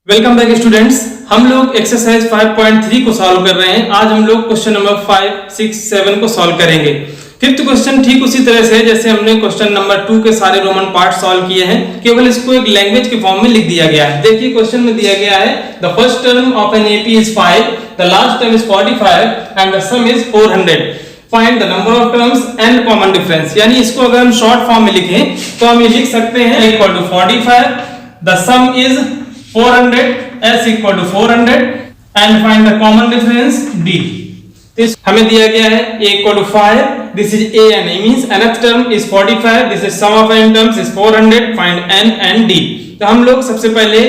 Welcome back students. हम लोग exercise 5.3 को सॉल्व कर रहे हैं। आज हम लोग क्वेश्चन नंबर 5, 6, 7 को सॉल्व करेंगे। फिफ्थ क्वेश्चन ठीक उसी तरह से है जैसे हमने क्वेश्चन नंबर 2 के सारे रोमन पार्ट सॉल्व किए हैं, केवल इसको एक लैंग्वेज के फॉर्म में लिख दिया गया है। देखिए क्वेश्चन में दिया गया है the first term of an AP is 5, the last term is 45 and the sum is 400। Find the number of terms and common difference. यानी इसको अगर हम शॉर्ट फॉर्म में लिखें तो हम ये लिख सकते हैं equal to 45, the sum is 400, s equal to 400 and find the common difference d। this हमें दिया गया है a equal to 5, this is a and a means nth term is 45, this is sum of n terms is 400, find n and d। तो हम लोग सबसे पहले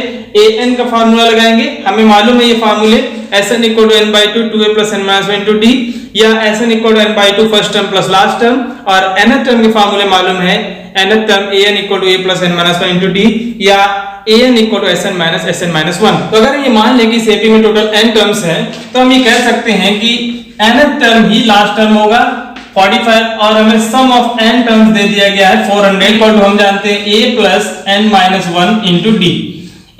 a n का फार्मूला लगाएंगे। हमें मालूम है ये फार्मूले sn equal to n by 2 2a plus n minus 1 into d या sn equal to n by 2 first term plus last term, और nth टर्म के फार्मूले मालूम है nth term an equal to a plus n minus 1 into d या an equal to sn minus 1। तो अगर ये मान लें कि इस एपी में टोटल n टर्म्स हैं तो हम ये कह सकते हैं कि nth टर्म ही लास्ट टर्म होगा 45 और हमें सम ऑफ n टर्म्स दे दिया गया है 400 इक्वल टू हम जानते हैं a plus n minus 1 into d।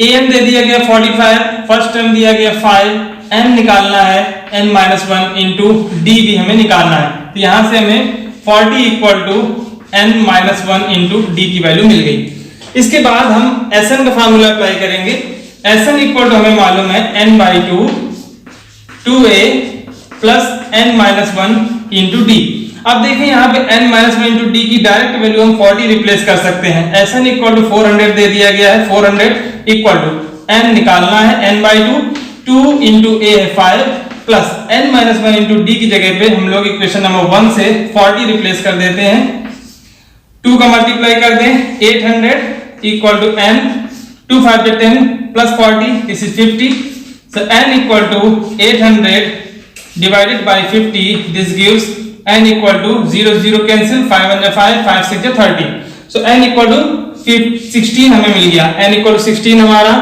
an दे दिया गया 45, फर्स्ट टर्म दिया गया 5, n निकालना है n minus 1 into d भी हमें निकालना है। तो यहां से हमें 40 equal to n minus 1 into d की वैल्यू मिल गई। इसके बाद हम Sn का फार्मूला अप्लाई करेंगे। Sn इक्वल टू हमें मालूम है n by 2 2a plus n minus 1 into d। अब देखिए यहाँ पे n minus 1 into d की डायरेक्ट वैल्यू हम 40 रिप्लेस कर सकते हैं। Sn इक्वल टू 400 दे दिया गया है, 400 इक्वल टू n निकालना है n by 2 2 into a है 5 plus n minus 1 into d की जगह पे हम लोग इक्वेशन नंबर 1 से 40 रिप्लेस कर देते हैं। 2 का मल्टीप्लाई कर दें 800 equal to n, 2 5 10 plus 40, this is 50, so n equal to 800 divided by 50, this gives n equal to 0 0 cancel, 5 1 5 5 6 30, so n equal to 16 हमें मिल गया। n equal to 16 हमारा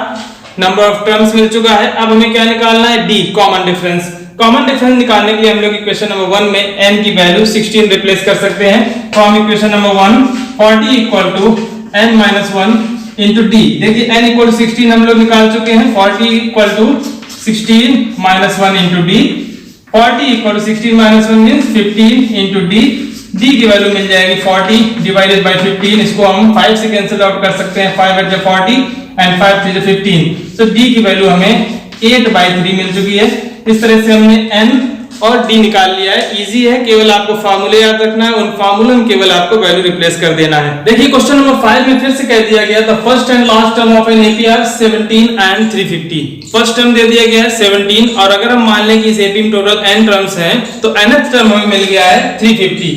नंबर ऑफ टर्म्स मिल चुका है। अब हमें क्या निकालना है, d common difference. Common difference निकालने के लिए हम लोग इक्वेशन नंबर 1 में n की वैल्यू 16 रिप्लेस कर सकते हैं। From equation number 1 40 equal to n minus 1 into d। देखिए n equal to 16 हम लोग निकाल चुके हैं। 40 equal to 16 minus 1 into d। 40 equal to 16 minus 1 means 15 into d। d की वैल्यू मिल जाएगी 40 divided by 15। इसको हम 5 से कैंसिल आउट कर सकते हैं। 5 8 40 and 5 3 15। तो d की वैल्यू हमें 8/3 मिल चुकी है। इस तरह से हमने n और d निकाल लिया है। इजी है, केवल आपको फार्मूले याद रखना है, उन फार्मूले में केवल आपको वैल्यू रिप्लेस कर देना है। देखिए क्वेश्चन नंबर 5 में फिर से कह दिया गया the first and last term of an AP are 17 and 350। First term दे दिया गया है 17 और अगर हम मान लें कि इस एपी में टोटल n टर्म्स हैं तो nth टर्म हमें मिल गया है 350।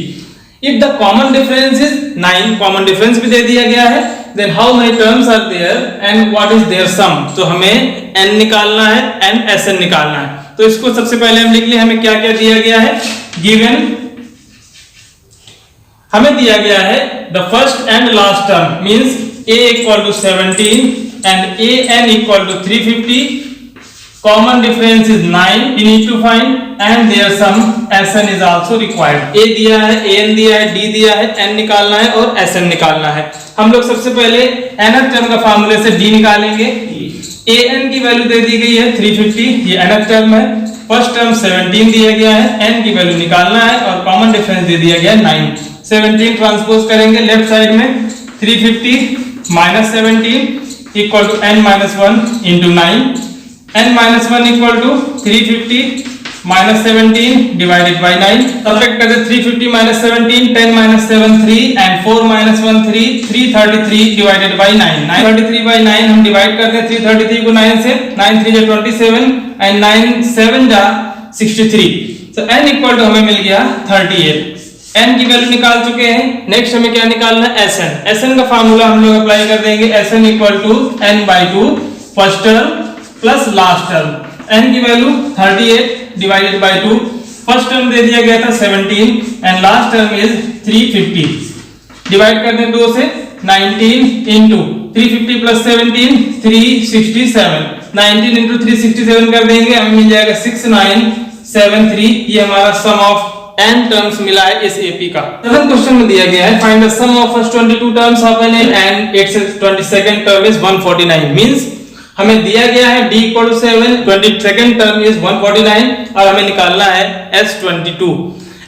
If the common difference is 9, common difference भी दे दिया गया है, then how many terms are there and what is their sum. तो हमें n निकालना है, n Sn निकालना है। तो इसको सबसे पहले हम लिख लें, हमें क्या क्या दिया गया है। गिवन हमें दिया गया है the first and last term means a equal to 17 and an equal to 350। Common difference is 9, you need to find and their sum Sn is also required। a दिया है, an दिया है, d दिया है, n निकालना है और Sn निकालना है। हम लोग सबसे पहले nth टर्म का फार्मूले से d निकालेंगे। an की वैल्यू दे दी गई है 350, ये nth टर्म है। फर्स्ट टर्म 17 दिया गया है, n की वैल्यू निकालना है और कॉमन डिफरेंस दे दिया गया है 9। 17 ट्रांसपोज करेंगे लेफ्ट साइड में, 350 minus 17 equal to n minus 1 into 9। n minus 1 equal to 350 minus 17 divided by 9। Subtract करते 350 minus 17, 10 minus 7 3 and 4 minus 1 3, 333 divided by 9। 933 by 9 हम डिवाइड करते हैं 333 को 9 से, 9 3 जा 27 and 9 7 जा 63। so n equal to हमें मिल गया 38। n की वैल्यू निकाल चुके हैं। नेक्स्ट हमें क्या निकालना है, Sn। Sn का फार्मूला हम लोग अप्लाई कर देंगे। Sn equal to n by 2 first term plus last term. n की value 38 divided by 2। First term दे दिया गया था 17 and last term is 350। Divide कर दें 2 से, 19 into 350 plus 17 367। 19 into 367 कर देंगे, हमें मिल जाएगा 6973। ये हमारा सम ऑफ n टर्म्स मिला है इस एपी का। सेवन क्वेश्चन में दिया गया है find the sum of first 22 terms of n and its 22nd term is 149 means हमें दिया गया है d equal to 7, 22nd term is 149 और हमें निकालना है S22।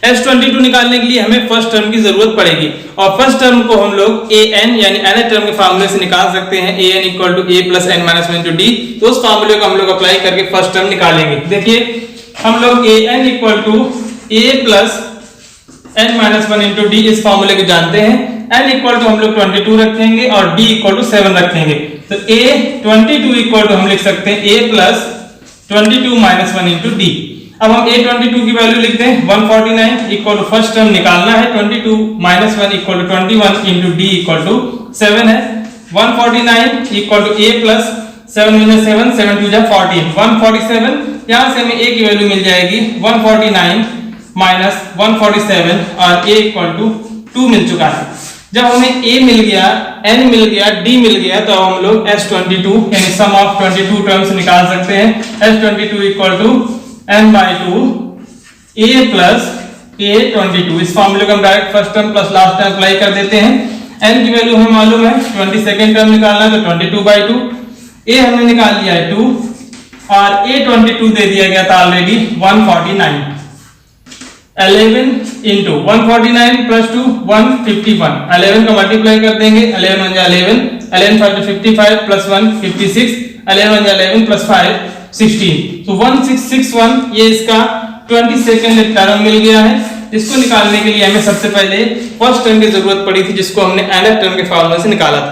S22 निकालने के लिए हमें फर्स्ट टर्म की जरूरत पड़ेगी और फर्स्ट टर्म को हम लोग an यानी nth टर्म के फार्मूले से निकाल सकते हैं, an equal to a plus n minus 1 d। तो उस फार्मूले को हम लोग अप्लाई करके फर्स्ट टर्म निकालेंगे। देखिए हम लोग an equal to a plus n minus 1 d इस फार्मूले को जानते हैं। n इक्वल टू हम लोग 22 रखेंगे और d इक्वल टू 7 रखेंगे, तो a 22 इक्वल टू हम लिख सकते हैं a प्लस 22 माइनस 1 d। अब हम a22 की वैल्यू लिखते हैं 149 इक्वल टू फर्स्ट टर्म निकालना है 22 minus 1 equal to 21 into d equal to 7 है। 149 इक्वल टू a प्लस 7 में 7 7 2 जा 14 147। यहाँ से हमें a की वैल्यू मिल जाएगी 149 माइनस 147 और a इक्वल टू 2 मिल चुका है। जब हमें a मिल गया, n मिल गया, d मिल गया, तो हम लोग S22 यानी सम ऑफ 22 टर्म्स निकाल सकते हैं। S22 equal to n by 2 a plus a22। इस फॉर्मूले को हम direct first term plus last term apply कर देते हैं। n की वैल्यू हमें मालूम है, 22nd टर्म निकालना है तो 22 बाई 2, a हमने निकाल लिया है 2 और a22 दे दिया गया था ऑलरेडी 149। 11 into 149 plus 2 151। 11 का मल्टीप्लाई कर देंगे, 11 1 जा 11, 11 5 55 प्लस 1 56, 11 1 जा 11 प्लस 5 16। तो 1661 ये इसका 22nd टर्म मिल गया है। इसको निकालने के लिए हमें सबसे पहले फर्स्ट टर्म की जरूरत पड़ी थी, जिसको हमने nth टर्म के फॉर्मूले से निकाला था।